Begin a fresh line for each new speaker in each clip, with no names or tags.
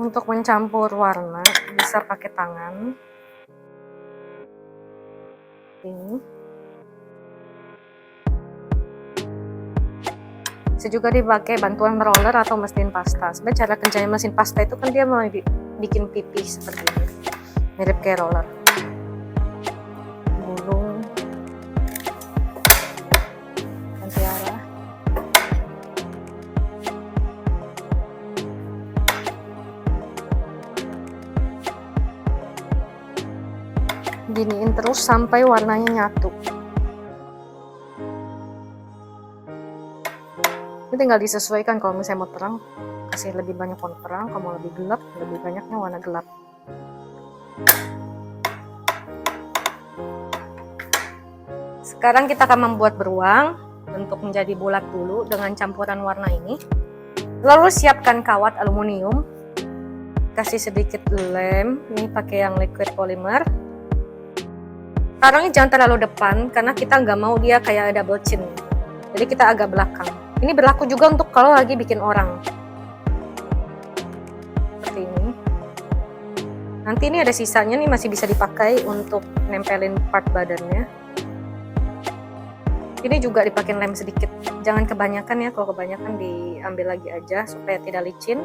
Untuk mencampur warna bisa pakai tangan. Ini. Bisa juga dipakai bantuan roller atau mesin pasta. Sebenarnya cara kerjanya mesin pasta itu kan dia mau bikin pipih seperti ini. Mirip kayak roller. Gulung. Ganti arah. Giniin terus sampai warnanya nyatu. Ini tinggal disesuaikan, kalau misalnya mau terang kasih lebih banyak warna terang, kalau mau lebih gelap lebih banyaknya warna gelap. Sekarang kita akan membuat beruang. Bentuk menjadi bulat dulu dengan campuran warna ini. Lalu siapkan kawat aluminium, kasih sedikit lem, ini pakai yang liquid polymer. Taruhnya jangan terlalu depan karena kita nggak mau dia kayak double chin, jadi kita agak belakang. Ini berlaku juga untuk kalau lagi bikin orang seperti ini. Nanti ini ada sisanya nih, masih bisa dipakai untuk nempelin part badannya. Ini juga dipakai lem sedikit, jangan kebanyakan ya, kalau kebanyakan diambil lagi aja supaya tidak licin.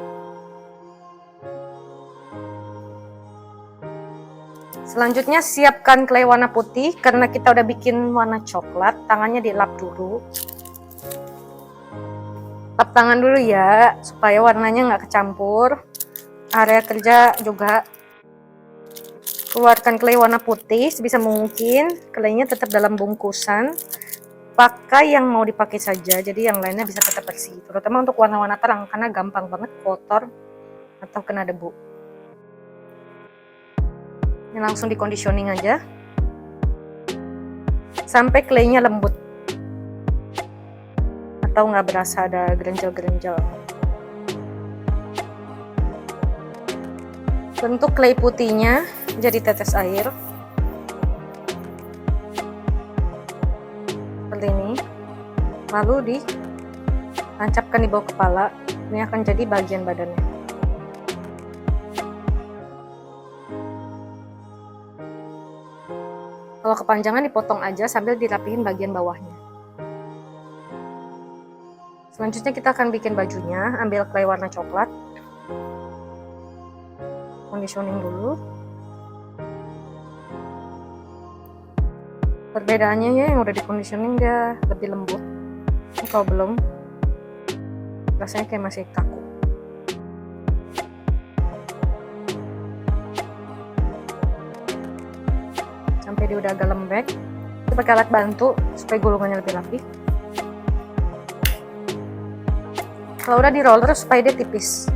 Selanjutnya siapkan clay warna putih, karena kita udah bikin warna coklat, tangannya dilap dulu. Lap tangan dulu ya, supaya warnanya nggak kecampur. Area kerja juga. Keluarkan clay warna putih sebisa mungkin, claynya tetap dalam bungkusan. Pakai yang mau dipakai saja, jadi yang lainnya bisa tetap bersih. Terutama untuk warna-warna terang, karena gampang banget kotor atau kena debu. Ini langsung di conditioning aja sampai claynya lembut atau nggak berasa ada gerenjel-gerenjel. Bentuk clay putihnya jadi tetes air seperti ini, lalu ditancapkan di bawah kepala. Ini akan jadi bagian badannya. Kalau kepanjangan dipotong aja sambil dirapihin bagian bawahnya. Selanjutnya kita akan bikin bajunya. Ambil clay warna coklat, conditioning dulu. Perbedaannya ya, yang udah di conditioning dia lebih lembut. Ini kalau belum, rasanya kayak masih kaku. Sampai dia udah agak lembek, kita pakai alat bantu supaya gulungannya lebih rapi. Kalau udah di roller supaya dia tipis.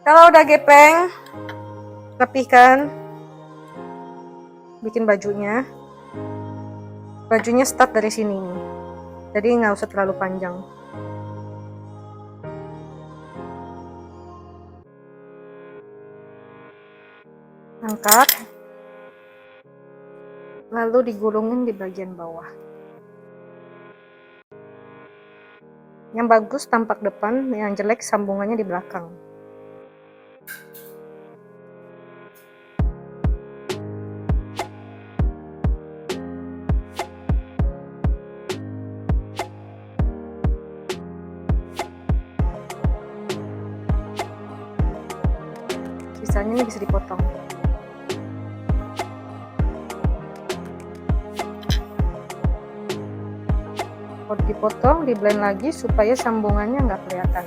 Kalau udah gepeng, rapihkan, bikin bajunya. Bajunya start dari sini nih, jadi nggak usah terlalu panjang. Angkat, lalu digulungin di bagian bawah. Yang bagus tampak depan, yang jelek sambungannya di belakang. Sisanya ini bisa dipotong. Kalau dipotong, di blend lagi supaya sambungannya nggak kelihatan.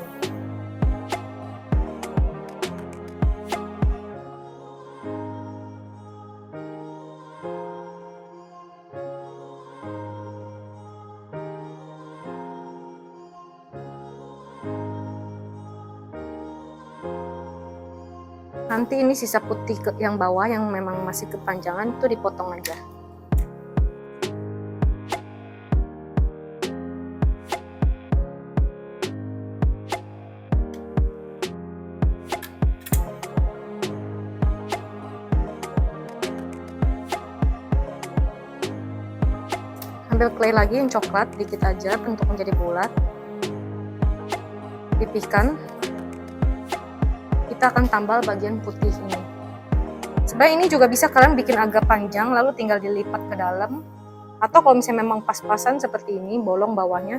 Nanti ini sisa putih yang bawah yang memang masih kepanjangan itu dipotong aja. Ambil clay lagi yang coklat, dikit aja bentuk menjadi bulat. Pipihkan. Kita akan tambal bagian putih ini. Sebenarnya ini juga bisa kalian bikin agak panjang, lalu tinggal dilipat ke dalam. Atau kalau misalnya memang pas-pasan seperti ini, bolong bawahnya,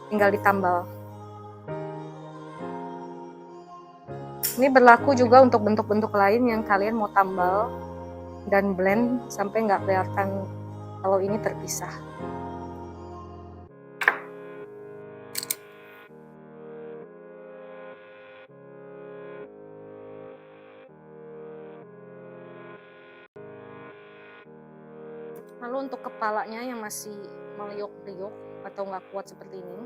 tinggal ditambal. Ini berlaku juga untuk bentuk-bentuk lain yang kalian mau tambal dan blend sampai nggak kelihatan kalau ini terpisah. Lalu untuk kepalanya yang masih meliuk-liuk atau nggak kuat seperti ini,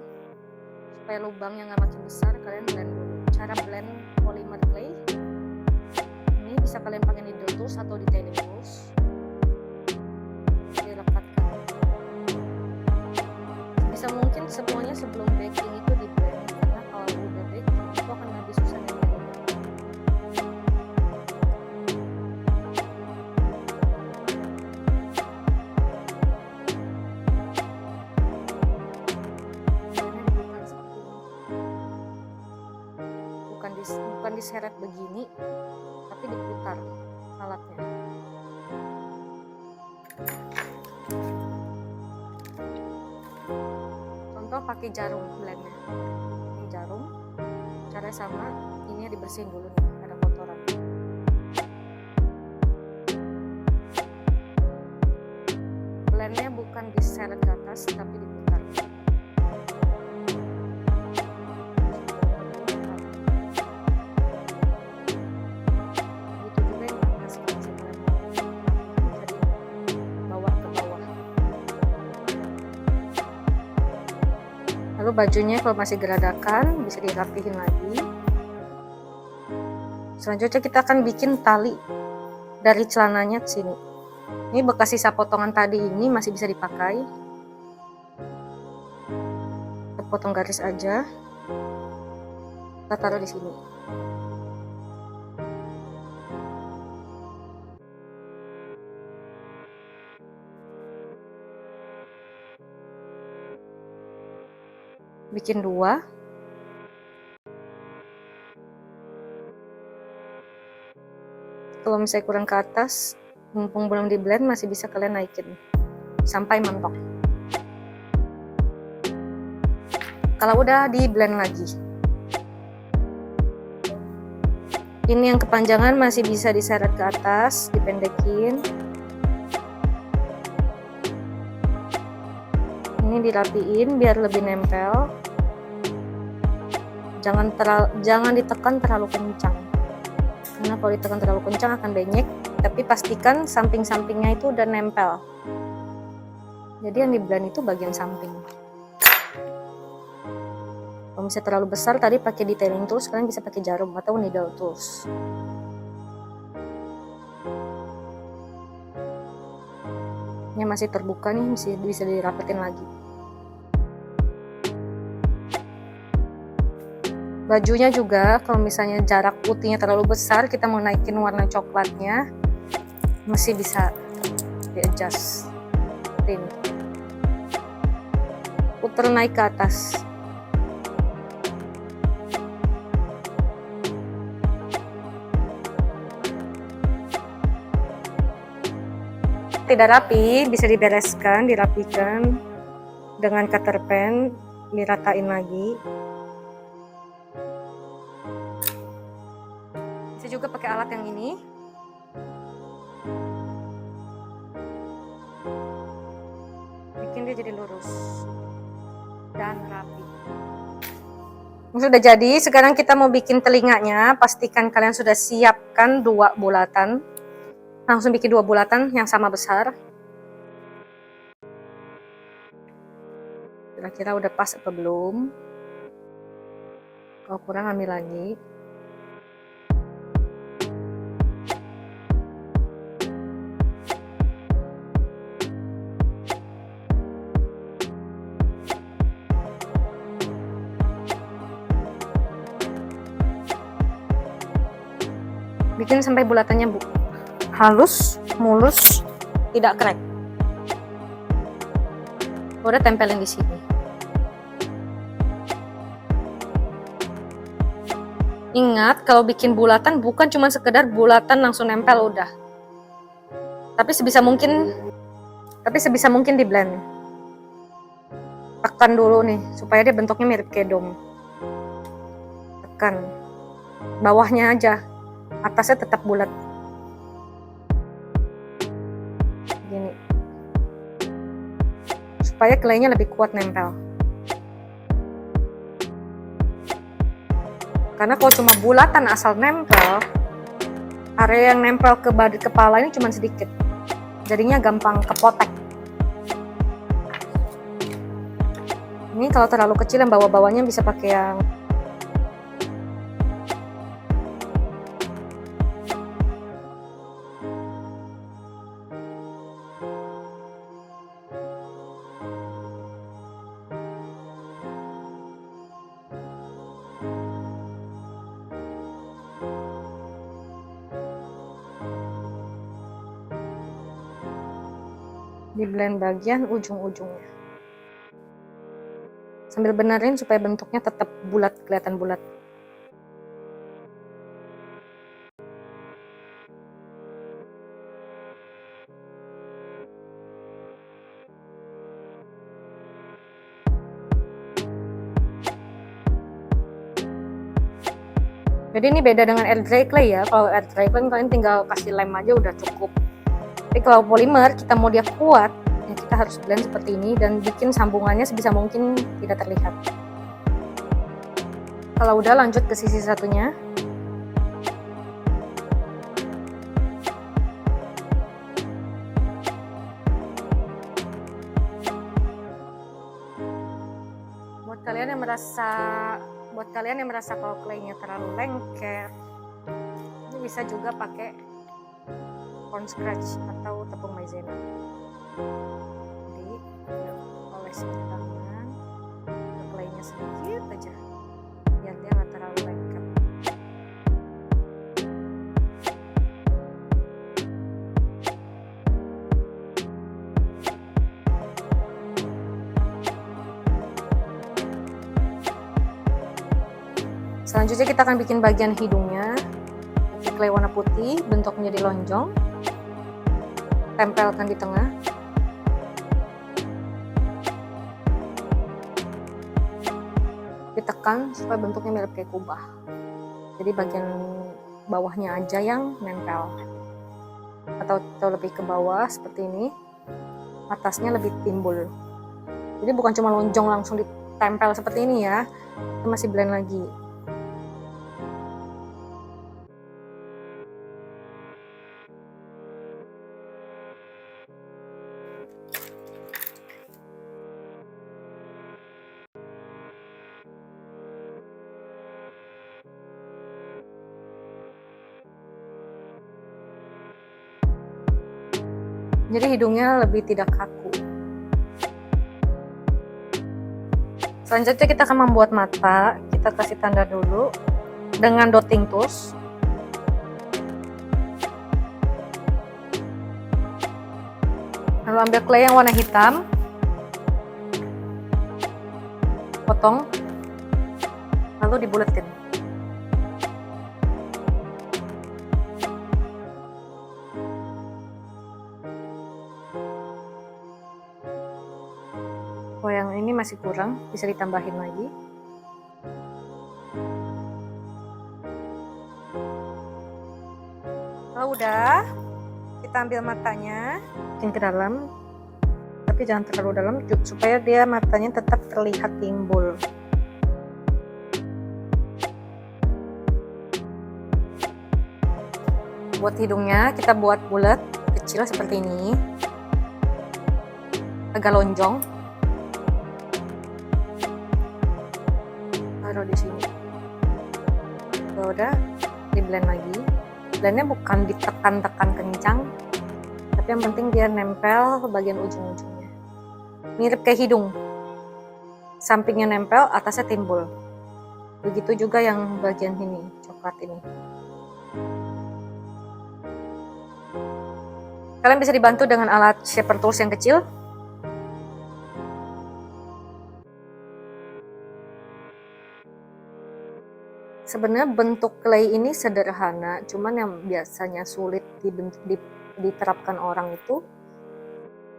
supaya lubangnya nggak makin besar, kalian blend dulu. Cara blend polymer clay ini bisa kalian pakai needle tools atau detailing tools. Direkatkan. Bisa mungkin semuanya sebelum baking itu di blend, karena kalau udah baking itu akan lebih susah di blend. Bukan diseret begini, tapi diputar alatnya. Contoh pakai jarum blendnya. Ini jarum, caranya sama. Ini dibersihin dulu nih, ada kotoran. Blendnya bukan diseret ke atas, tapi diputar. Lalu bajunya kalau masih geradakan bisa dirapihin lagi. Selanjutnya kita akan bikin tali dari celananya ke sini. Ini bekas sisa potongan tadi ini masih bisa dipakai. Kita potong garis aja. Kita taruh di sini. Bikin 2. Kalau misalnya kurang ke atas, mumpung belum di blend, masih bisa kalian naikin sampai mentok. Kalau udah di blend lagi, ini yang kepanjangan masih bisa diseret ke atas, dipendekin. Ini dirapiin biar lebih nempel. Jangan ditekan terlalu kencang, karena kalau ditekan terlalu kencang akan benyek. Tapi pastikan samping-sampingnya itu udah nempel. Jadi yang di blend itu bagian samping. Kalau misalnya terlalu besar, tadi pakai detailing tools, kalian bisa pakai jarum atau needle tools. Ini masih terbuka nih, bisa dirapetin lagi. Bajunya juga kalau misalnya jarak putihnya terlalu besar, kita mau naikin warna coklatnya, masih bisa di-adjust. Ini puter naik ke atas. Tidak rapi, bisa dibereskan, dirapikan dengan cutter pen, diratain lagi. Bisa juga pakai alat yang ini. Bikin dia jadi lurus dan rapi. Sudah jadi, sekarang kita mau bikin telinganya. Pastikan kalian sudah siapkan 2 bulatan. Langsung bikin 2 bulatan yang sama besar. Kira-kira udah pas apa belum? Kalau kurang ambil lagi. Bikin sampai bulatannya halus, mulus, tidak crack. Udah tempelin di sini. Ingat, kalau bikin bulatan bukan cuma sekedar bulatan langsung nempel udah. Tapi sebisa mungkin di blend. Tekan dulu nih supaya dia bentuknya mirip kayak dom. Tekan. Bawahnya aja. Atasnya tetap bulat. Gini. Supaya kelaynya lebih kuat nempel. Karena kalau cuma bulatan asal nempel, area yang nempel ke kepala ini cuma sedikit. Jadinya gampang kepotek. Ini kalau terlalu kecil yang bawah-bawahnya bisa pakai yang di blend bagian ujung-ujungnya. Sambil benerin supaya bentuknya tetap bulat, kelihatan bulat. Jadi ini beda dengan air dry clay ya. Kalau air dry clay kalian tinggal kasih lem aja udah cukup. Tapi kalau polimer kita mau dia kuat, ya kita harus blend seperti ini dan bikin sambungannya sebisa mungkin tidak terlihat. Kalau udah lanjut ke sisi satunya. Buat kalian yang merasa kalau claynya terlalu lengket, ini bisa juga pakai corn scratch atau tepung maizena. Jadi olesin tangan ke claynya sedikit aja biar dia nggak terlalu lengket. Selanjutnya kita akan bikin bagian hidungnya. Pakai clay warna putih, bentuk menjadi lonjong. Tempelkan di tengah. Ditekan supaya bentuknya mirip kayak kubah. Jadi bagian bawahnya aja yang nempel. Atau lebih ke bawah seperti ini. Atasnya lebih timbul. Jadi bukan cuma lonjong langsung ditempel seperti ini ya. Kita masih blend lagi. Jadi hidungnya lebih tidak kaku. Selanjutnya kita akan membuat mata. Kita kasih tanda dulu dengan dotting tools. Lalu ambil clay yang warna hitam, potong, lalu dibuletin. Oh, yang ini masih kurang, bisa ditambahin lagi. Kalau udah, kita ambil matanya, masukin ke dalam, tapi jangan terlalu dalam supaya dia matanya tetap terlihat timbul. Buat hidungnya kita buat bulat kecil seperti ini, agak lonjong. Taruh di sini. Udah, di blend lagi. Blendnya bukan ditekan-tekan kencang, tapi yang penting dia nempel bagian ujung-ujungnya. Mirip kayak hidung. Sampingnya nempel, atasnya timbul. Begitu juga yang bagian ini, coklat ini. Kalian bisa dibantu dengan alat shaper tools yang kecil. Sebenarnya bentuk clay ini sederhana, cuman yang biasanya sulit diterapkan orang itu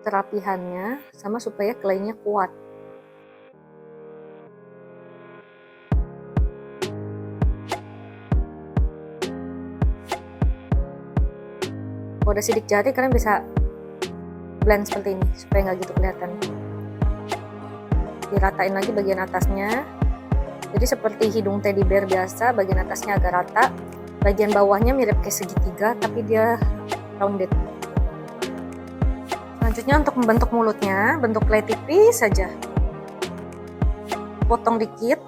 kerapihannya sama supaya claynya kuat. Kalau ada sidik jari kalian bisa blend seperti ini supaya nggak gitu kelihatan. Diratain lagi bagian atasnya. Jadi seperti hidung teddy bear biasa, bagian atasnya agak rata, bagian bawahnya mirip kayak segitiga, tapi dia rounded. Selanjutnya untuk membentuk mulutnya, bentuk clay tipis saja. Potong dikit.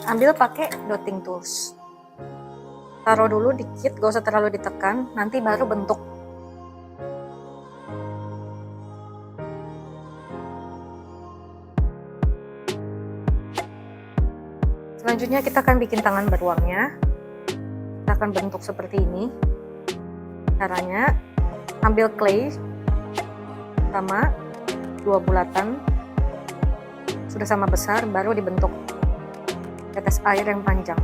Ambil pakai dotting tools. Taruh dulu dikit, gak usah terlalu ditekan, nanti baru bentuk. Selanjutnya kita akan bikin tangan beruangnya. Kita akan bentuk seperti ini. Caranya, ambil clay sama 2 bulatan, sudah sama besar, baru dibentuk tetes air yang panjang.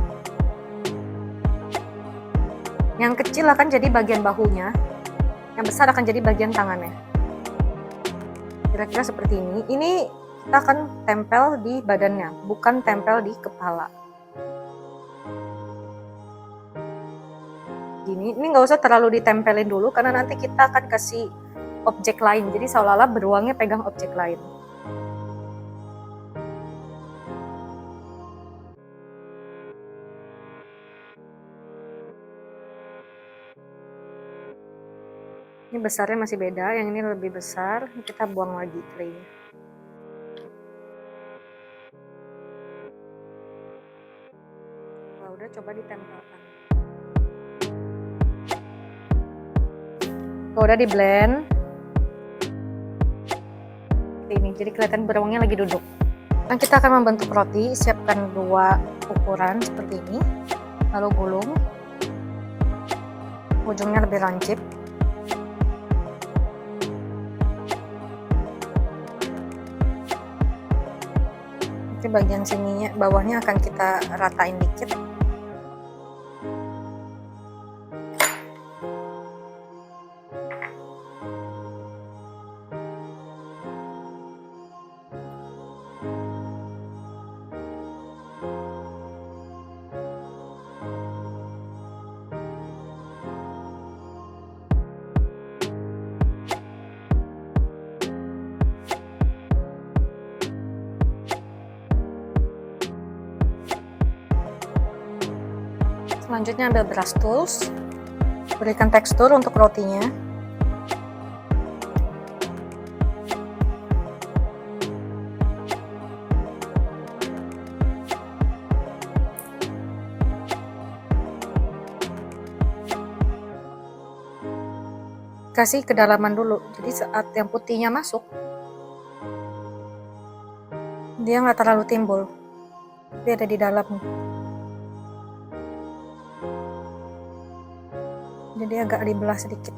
Yang kecil akan jadi bagian bahunya, yang besar akan jadi bagian tangannya. Kira-kira seperti ini. Ini kita akan tempel di badannya, bukan tempel di kepala. Gini, ini nggak usah terlalu ditempelin dulu karena nanti kita akan kasih objek lain. Jadi seolah-olah beruangnya pegang objek lain. Ini besarnya masih beda, yang ini lebih besar. Kita buang lagi claynya. Nah, udah coba ditempelkan. Udah di blend ini, jadi kelihatan beruangnya lagi duduk. Nah, kita akan membentuk roti. Siapkan 2 ukuran seperti ini, lalu gulung. Ujungnya lebih lancip. Nanti bagian sininya, bawahnya akan kita ratain dikit. Selanjutnya ambil brush tools, berikan tekstur untuk rotinya. Kasih kedalaman dulu, jadi saat yang putihnya masuk, dia nggak terlalu timbul, tapi ada di dalam. Jadi agak dibelah sedikit.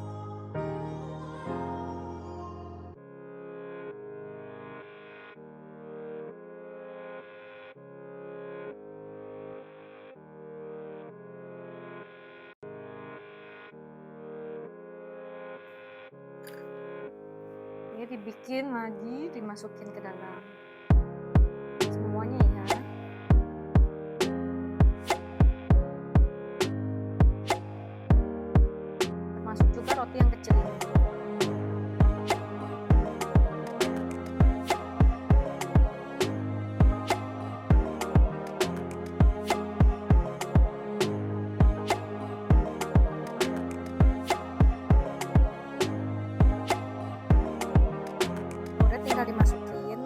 Ini dibikin lagi, dimasukin ke dalam semuanya ya. Termasuk juga roti yang kecil ini. Udah tinggal dimasukin.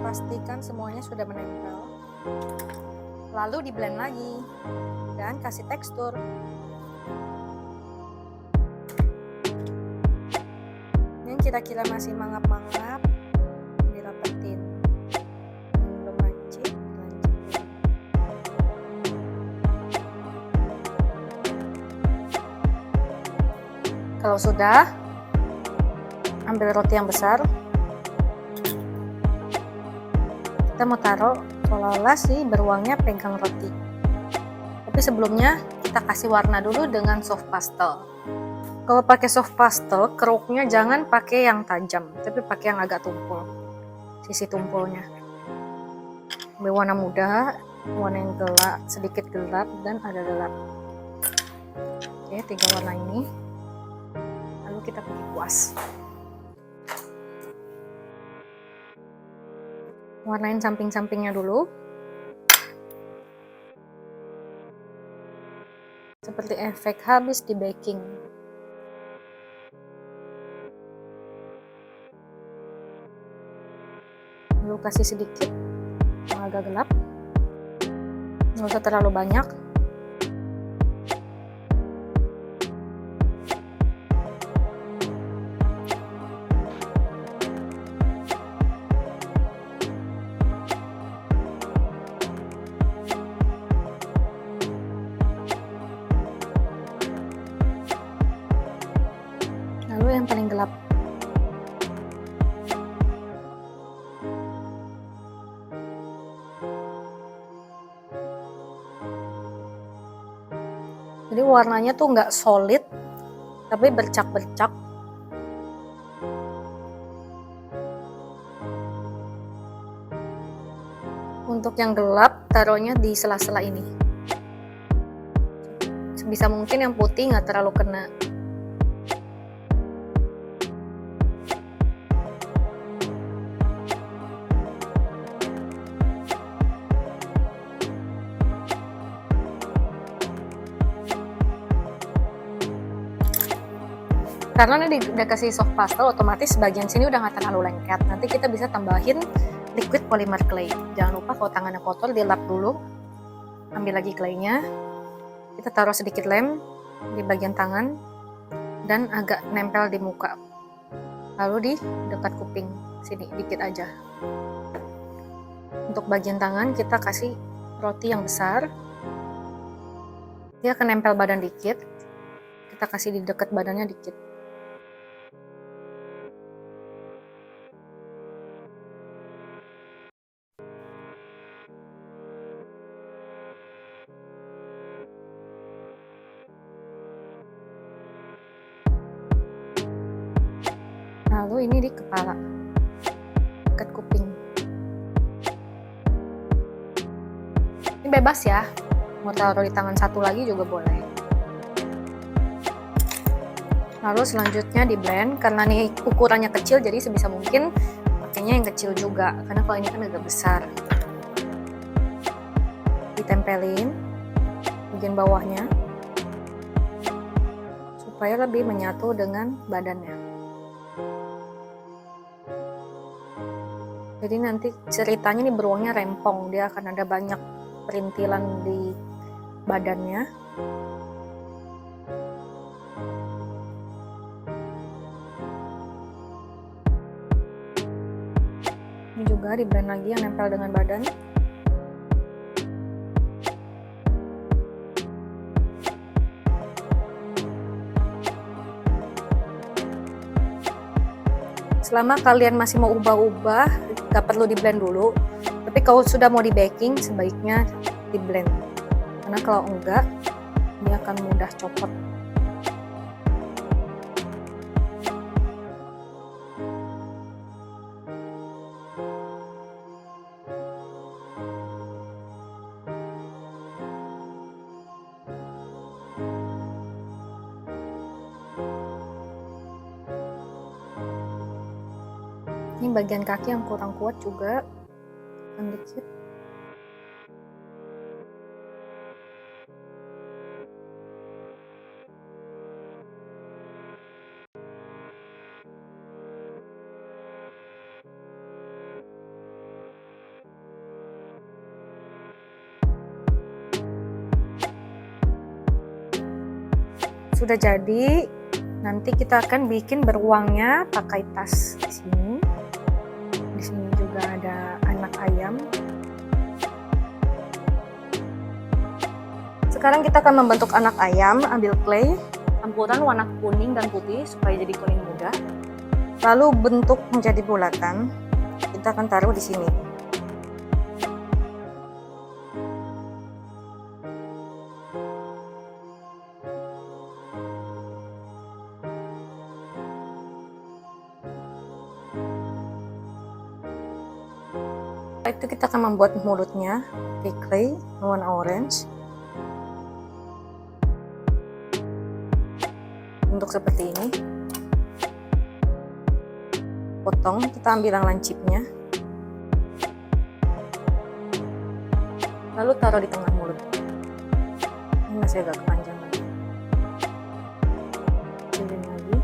Pastikan semuanya sudah menempel. Lalu di blend lagi dan kasih tekstur. Yang kira-kira masih mangap-mangap, dirapetin. Yang belum lancip, dilanjutin. Kalau sudah, ambil roti yang besar. Kita mau taruh seolah-olah si beruangnya pegang roti. Tapi sebelumnya kita kasih warna dulu dengan soft pastel. Kalau pakai soft pastel, keruknya jangan pakai yang tajam, tapi pakai yang agak tumpul. Sisi tumpulnya. Ambil warna muda, warna yang gelap, sedikit gelap dan ada gelap. Oke, 3 warna ini. Lalu kita pakai kuas. Warnain samping-sampingnya dulu. Seperti efek habis di baking. Lalu kasih sedikit yang agak gelap. Nggak usah terlalu banyak. Lalu yang paling gelap. Jadi warnanya tuh nggak solid, tapi bercak-bercak. Untuk yang gelap, taruhnya di sela-sela ini. Sebisa mungkin yang putih nggak terlalu kena. Karena ini udah kasih soft pastel, otomatis bagian sini udah nggak terlalu lengket. Nanti kita bisa tambahin liquid polymer clay. Jangan lupa kalau tangannya kotor, dilap dulu. Ambil lagi claynya. Kita taruh sedikit lem di bagian tangan dan agak nempel di muka. Lalu di dekat kuping sini dikit aja. Untuk bagian tangan kita kasih roti yang besar. Dia akan nempel badan dikit. Kita kasih di dekat badannya dikit. Lalu ini di kepala, dekat kuping. Ini bebas ya, mau taruh di tangan satu lagi juga boleh. Lalu selanjutnya di blend, karena ini ukurannya kecil jadi sebisa mungkin pakainya yang kecil juga, karena kalau ini kan agak besar. Ditempelin bagian bawahnya supaya lebih menyatu dengan badannya. Jadi nanti ceritanya nih beruangnya rempong, dia akan ada banyak perintilan di badannya. Ini juga di blend lagi yang nempel dengan badan. Selama kalian masih mau ubah-ubah, gak perlu di blend dulu. Tapi kalau sudah mau di baking, sebaiknya di blend. Karena kalau enggak, dia akan mudah copot. Ini bagian kaki yang kurang kuat juga, dikit. Sudah jadi, nanti kita akan bikin beruangnya pakai tas di sini. Di sini juga ada anak ayam. Sekarang kita akan membentuk anak ayam. Ambil clay, campuran warna kuning dan putih supaya jadi kuning muda. Lalu bentuk menjadi bulatan, kita akan taruh di sini. Setelah itu kita akan membuat mulutnya pakai clay warna orange. Bentuk seperti ini. Potong, kita ambil yang lancipnya. Lalu taruh di tengah mulut. Ini masih agak kepanjangan. Kecilin lagi.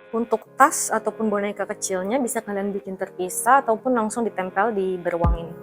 Untuk tas ataupun boneka kecilnya bisa kalian bikin terpisah ataupun langsung ditempel di beruang ini.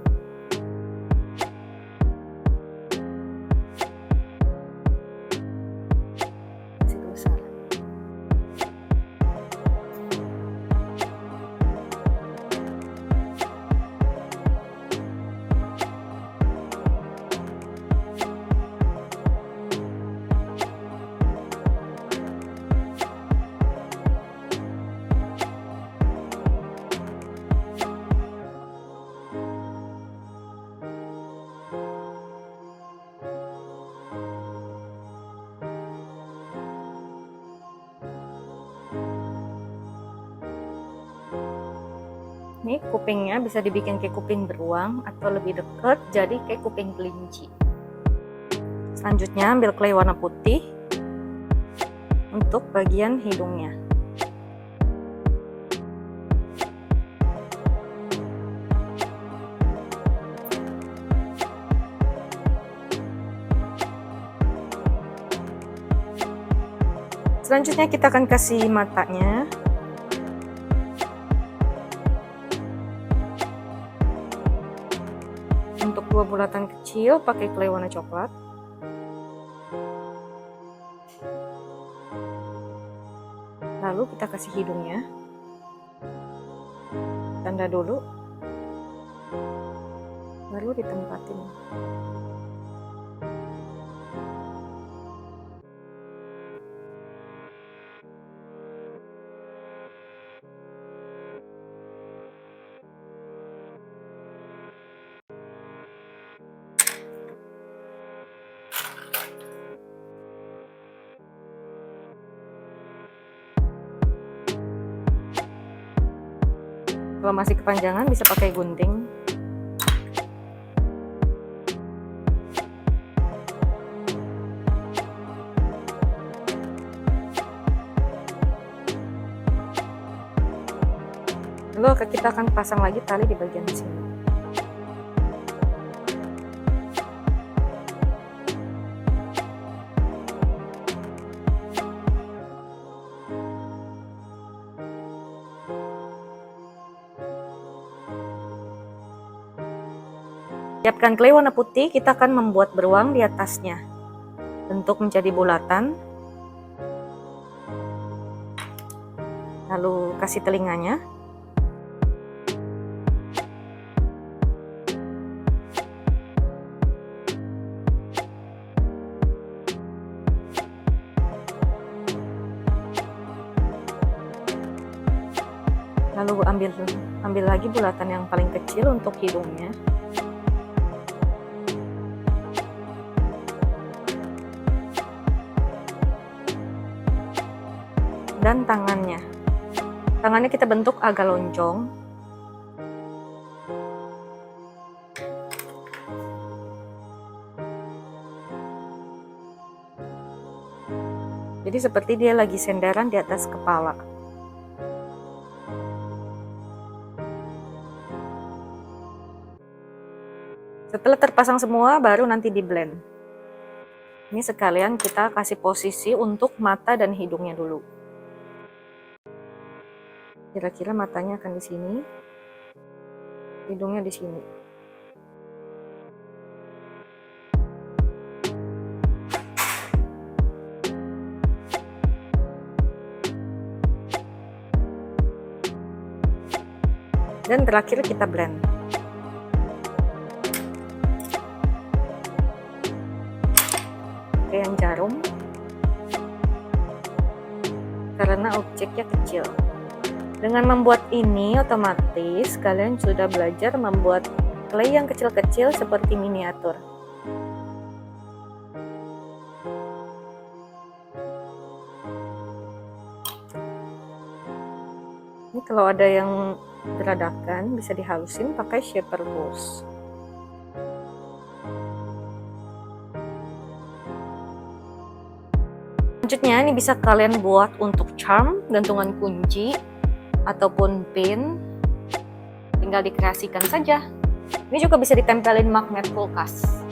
Nih kupingnya bisa dibikin kayak kuping beruang atau lebih deket jadi kayak kuping kelinci. Selanjutnya ambil clay warna putih untuk bagian hidungnya. Selanjutnya kita akan kasih matanya. Untuk dua bulatan kecil pakai clay warna coklat. Lalu kita kasih hidungnya. Tanda dulu. Lalu ditempatin. Kalau masih kepanjangan bisa pakai gunting. Lalu kita akan pasang lagi tali di bagian sini. Siapkan clay warna putih, kita akan membuat beruang di atasnya. Bentuk menjadi bulatan. Lalu kasih telinganya. Lalu ambil lagi bulatan yang paling kecil untuk hidungnya. Dan tangannya kita bentuk agak lonjong. Jadi seperti dia lagi senderan di atas kepala. Setelah terpasang semua, baru nanti di blend. Ini sekalian kita kasih posisi untuk mata dan hidungnya dulu. Kira-kira matanya akan di sini, hidungnya di sini. Dan terakhir kita blend. Oke, yang jarum. Karena objeknya kecil. Dengan membuat ini otomatis kalian sudah belajar membuat clay yang kecil-kecil seperti miniatur. Ini kalau ada yang beradakan bisa dihalusin pakai shaper tools. Selanjutnya ini bisa kalian buat untuk charm, gantungan kunci ataupun pin, tinggal dikreasikan saja. Ini juga bisa ditempelin magnet kulkas.